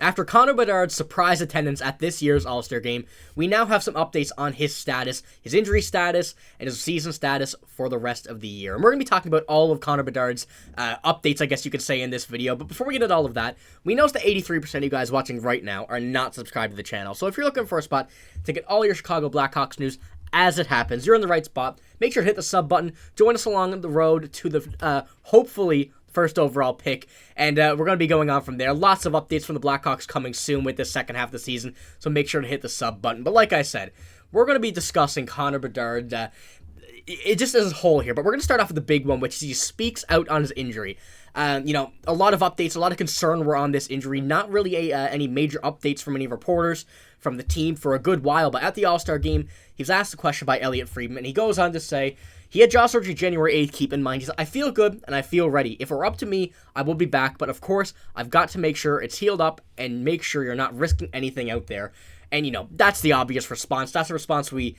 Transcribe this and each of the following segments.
After Connor Bedard's surprise attendance at this year's All-Star game, we now have some updates on his status, his injury status, and his season status for the rest of the year. And we're going to be talking about all of Connor Bedard's updates, I guess you could say, in this video. But before we get into all of that, we noticed that 83% of you guys watching right now are not subscribed to the channel. So if you're looking for a spot to get all your Chicago Blackhawks news as it happens, you're in the right spot. Make sure to hit the sub button. Join us along the road to the, hopefully, first overall pick, and we're going to be going on from there. Lots of updates from the Blackhawks coming soon with the second half of the season, so make sure to hit the sub button. But like I said, we're going to be discussing Connor Bedard, it just as a whole here, but we're going to start off with the big one, which is he speaks out on his injury. A lot of updates, a lot of concern were on this injury. Not really any major updates from any reporters from the team for a good while, but at the All-Star game, he was asked a question by Elliot Friedman, and he goes on to say, he had jaw surgery January 8th, keep in mind. He said, I feel good and I feel ready. If it were up to me, I will be back. But of course, I've got to make sure it's healed up and make sure you're not risking anything out there. And, that's the obvious response. That's the response we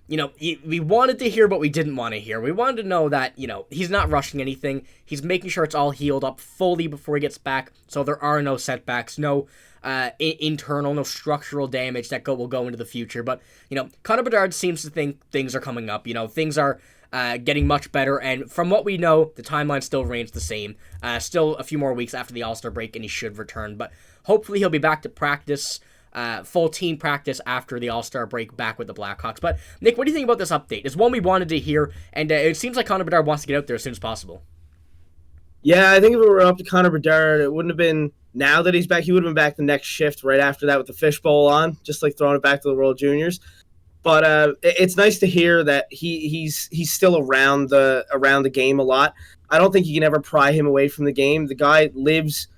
wanted to hear, but we didn't want to hear. We wanted to know that, he's not rushing anything. He's making sure it's all healed up fully before he gets back. So there are no setbacks, no internal, no structural damage that will go into the future. But, Connor Bedard seems to think things are coming up. Things are getting much better, and from what we know, the timeline still remains the same. Still a few more weeks after the All-Star break, and he should return, but hopefully he'll be back to practice, full team practice after the All-Star break back with the Blackhawks. But, Nick, what do you think about this update? It's one we wanted to hear, and it seems like Connor Bedard wants to get out there as soon as possible. Yeah, I think if it were up to Connor Bedard, it wouldn't have been now that he's back. He would have been back the next shift right after that with the fishbowl on, just like throwing it back to the World Juniors. But it's nice to hear that he's still around the game a lot. I don't think you can ever pry him away from the game. The guy lives,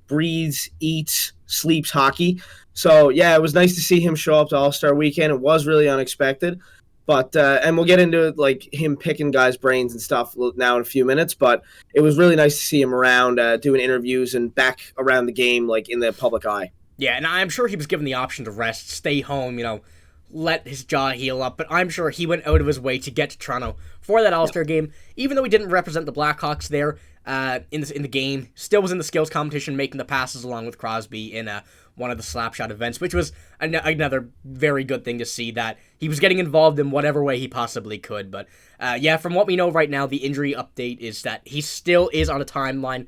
breathes, eats, sleeps hockey. So, yeah, it was nice to see him show up to All-Star Weekend. It was really unexpected. But and we'll get into like him picking guys' brains and stuff now in a few minutes. But it was really nice to see him around doing interviews and back around the game, like in the public eye. Yeah, and I'm sure he was given the option to rest, stay home, let his jaw heal up, but I'm sure he went out of his way to get to Toronto for that All-Star game, even though he didn't represent the Blackhawks there in the game, still was in the skills competition, making the passes along with Crosby in one of the slapshot events, which was another very good thing to see, that he was getting involved in whatever way he possibly could. But from what we know right now, the injury update is that he still is on a timeline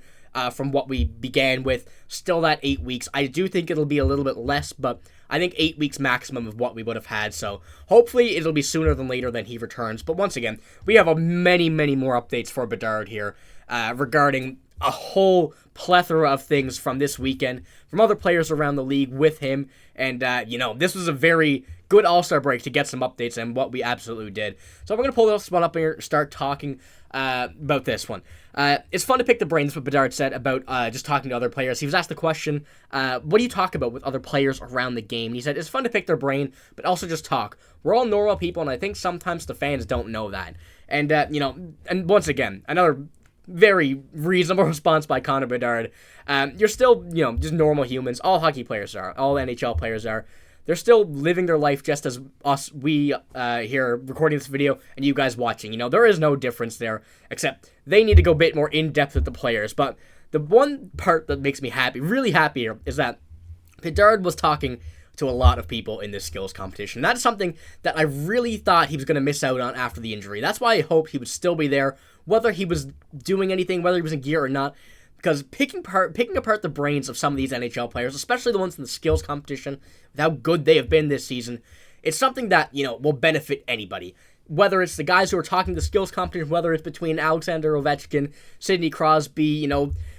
from what we began with, still that 8 weeks. I do think it'll be a little bit less, but I think 8 weeks maximum of what we would have had, so hopefully it'll be sooner than later than he returns. But once again, we have many, many more updates for Bedard here regarding a whole plethora of things from this weekend, from other players around the league with him, and, this was a very good All-Star break to get some updates, and what we absolutely did. So we're going to pull this one up here and start talking about this one. It's fun to pick the brains, what Bedard said about just talking to other players. He was asked the question, what do you talk about with other players around the game? And he said, it's fun to pick their brain, but also just talk. We're all normal people, and I think sometimes the fans don't know that. And, and once again, another very reasonable response by Connor Bedard. You're still, just normal humans. All hockey players are. All NHL players are. They're still living their life just as we here recording this video and you guys watching. There is no difference there, except they need to go a bit more in-depth with the players. But the one part that makes me happy, really happy here, is that Bedard was talking to a lot of people in this skills competition. That's something that I really thought he was going to miss out on after the injury. That's why I hoped he would still be there, whether he was doing anything, whether he was in gear or not. Because picking apart the brains of some of these NHL players, especially the ones in the skills competition, with how good they have been this season, it's something that, will benefit anybody. Whether it's the guys who are talking the skills competition, whether it's between Alexander Ovechkin, Sidney Crosby,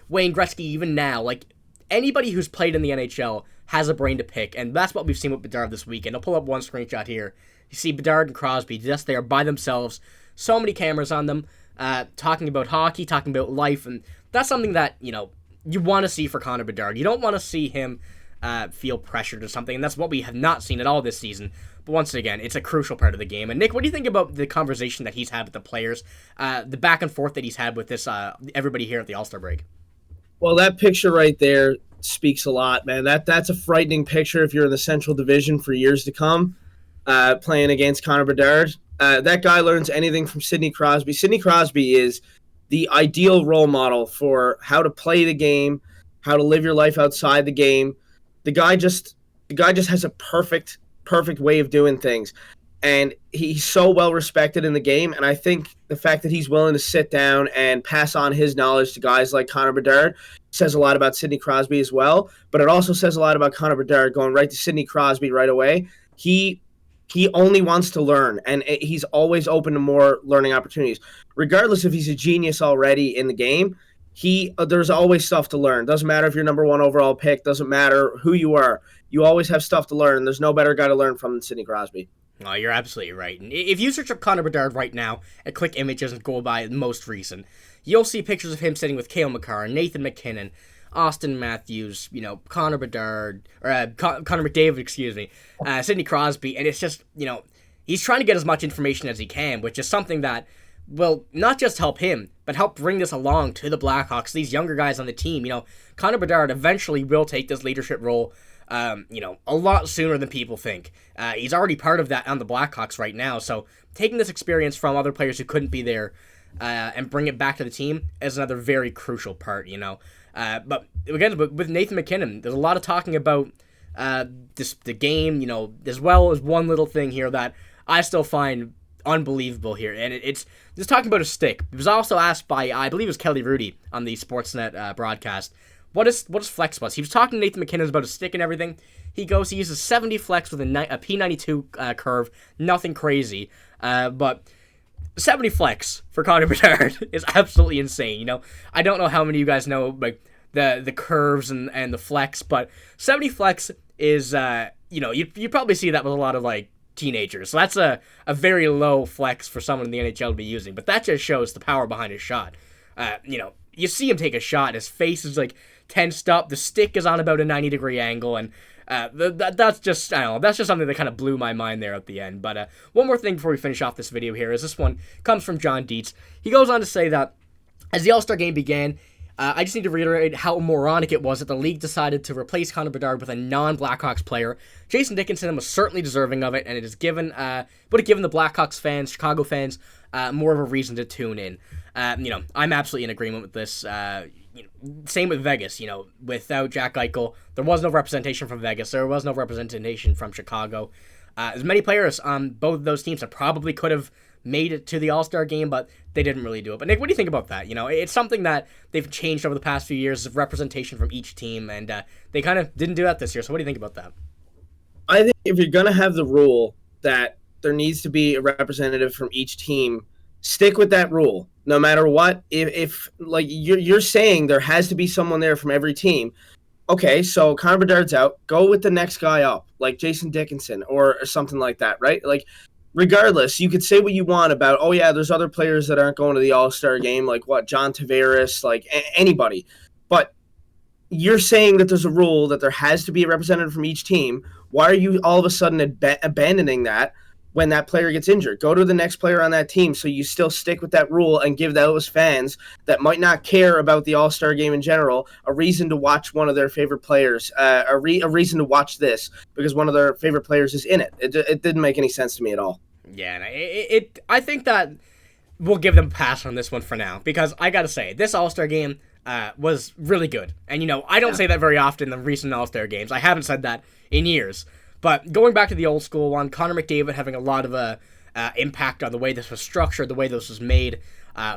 Wayne Gretzky, even now, like, anybody who's played in the NHL has a brain to pick, and that's what we've seen with Bedard this weekend. I'll pull up one screenshot here. You see Bedard and Crosby just there by themselves, so many cameras on them, talking about hockey, talking about life, and that's something that, you want to see for Connor Bedard. You don't want to see him feel pressured or something, and that's what we have not seen at all this season. But once again, it's a crucial part of the game. And Nick, what do you think about the conversation that he's had with the players, the back and forth that he's had with this everybody here at the All-Star break? Well, that picture right there speaks a lot, man. That's a frightening picture if you're in the Central Division for years to come, playing against Connor Bedard. That guy learns anything from Sidney Crosby. Sidney Crosby is the ideal role model for how to play the game, how to live your life outside the game. the guy just has a perfect way of doing things. And he's so well respected in the game. And I think the fact that he's willing to sit down and pass on his knowledge to guys like Connor Bedard says a lot about Sidney Crosby as well. But it also says a lot about Connor Bedard going right to Sidney Crosby right away. He only wants to learn, and he's always open to more learning opportunities. Regardless if he's a genius already in the game, there's always stuff to learn. Doesn't matter if you're number 1 overall pick. Doesn't matter who you are. You always have stuff to learn. There's no better guy to learn from than Sidney Crosby. Oh, you're absolutely right. And if you search up Connor Bedard right now and click images and go by the most recent, you'll see pictures of him sitting with Cale Makar, Nathan MacKinnon, Auston Matthews, Connor Bedard, or Connor McDavid, Sidney Crosby, and it's just, he's trying to get as much information as he can, which is something that will not just help him, but help bring this along to the Blackhawks, these younger guys on the team. Connor Bedard eventually will take this leadership role, a lot sooner than people think. He's already part of that on the Blackhawks right now, so taking this experience from other players who couldn't be there and bring it back to the team is another very crucial part, But again, with Nathan MacKinnon, there's a lot of talking about the game, as well as one little thing here that I still find unbelievable here, and it's just talking about a stick. It was also asked by, I believe it was Kelly Rudy on the Sportsnet broadcast, what is flex bus? He was talking to Nathan MacKinnon about a stick and everything. He uses 70 flex with a P92 curve, nothing crazy, but 70 flex for Connor Bedard is absolutely insane. I don't know how many of you guys know like the curves and the flex, but 70 flex is you probably see that with a lot of like teenagers. So that's a very low flex for someone in the NHL to be using, but that just shows the power behind his shot. You see him take a shot, his face is like tensed up, the stick is on about a 90-degree angle, and that's just, I don't know, that's just something that kind of blew my mind there at the end. But one more thing before we finish off this video here is this one comes from John Dietz. He goes on to say that as the All-Star game began, I just need to reiterate how moronic it was that the league decided to replace Connor Bedard with a non-Blackhawks player. Jason Dickinson was certainly deserving of it, and it has given the Blackhawks fans, Chicago fans, more of a reason to tune in. I'm absolutely in agreement with this. Same with Vegas. Without Jack Eichel, there was no representation from Vegas. There was no representation from Chicago. As many players on both of those teams that probably could have made it to the All-Star game, but they didn't really do it. But Nick, what do you think about that? It's something that they've changed over the past few years of representation from each team, and they kind of didn't do that this year. So what do you think about that? I think if you're going to have the rule that there needs to be a representative from each team, stick with that rule. No matter what, if like you're saying there has to be someone there from every team. Okay, so Connor Bedard's out. Go with the next guy up, like Jason Dickinson or something like that, right? Like, regardless, you could say what you want about, oh yeah, there's other players that aren't going to the All-Star game, like what, John Tavares, like anybody. But you're saying that there's a rule that there has to be a representative from each team. Why are you all of a sudden abandoning that when that player gets injured? Go to the next player on that team so you still stick with that rule and give those fans that might not care about the All-Star game in general a reason to watch one of their favorite players, a reason to watch this because one of their favorite players is in it. It didn't make any sense to me at all. Yeah, I think that we'll give them a pass on this one for now because I got to say, this All-Star game was really good. And, I don't say that very often in the recent All-Star games. I haven't said that in years. But going back to the old school one, Connor McDavid having a lot of impact on the way this was structured, the way this was made.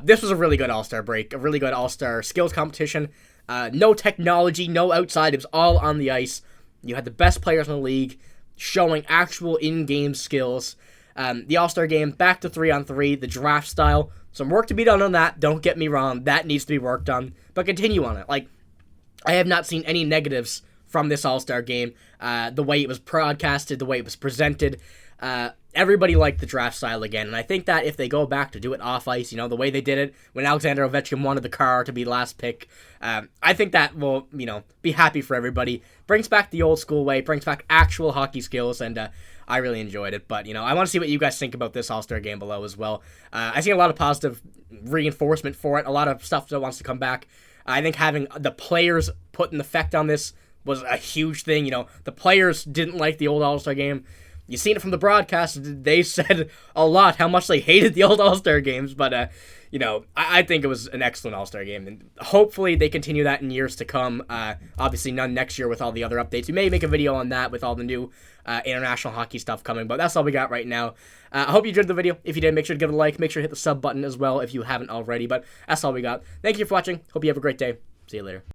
This was a really good All-Star break, a really good All-Star skills competition. No technology, no outside. It was all on the ice. You had the best players in the league showing actual in-game skills. The All-Star game, back to 3-on-3, the draft style. Some work to be done on that. Don't get me wrong. That needs to be worked on. But continue on it. Like, I have not seen any negatives from this All-Star game, the way it was broadcasted, the way it was presented. Everybody liked the draft style again, and I think that if they go back to do it off ice, the way they did it when Alexander Ovechkin wanted the car to be last pick, I think that will, be happy for everybody. Brings back the old school way, brings back actual hockey skills, and I really enjoyed it. But, I want to see what you guys think about this All-Star game below as well. I see a lot of positive reinforcement for it, a lot of stuff that wants to come back. I think having the players put an effect on this was a huge thing. The players didn't like the old All-Star game. you've seen it from the broadcast. They said a lot how much they hated the old All-Star games, but I think it was an excellent All-Star game, and hopefully they continue that in years to come. Obviously none next year with all the other updates. We may make a video on that with all the new international hockey stuff coming, but that's all we got right now. I hope you enjoyed the video. If you did, make sure to give it a like. Make sure to hit the sub button as well if you haven't already, but that's all we got. Thank you for watching. Hope you have a great day. See you later.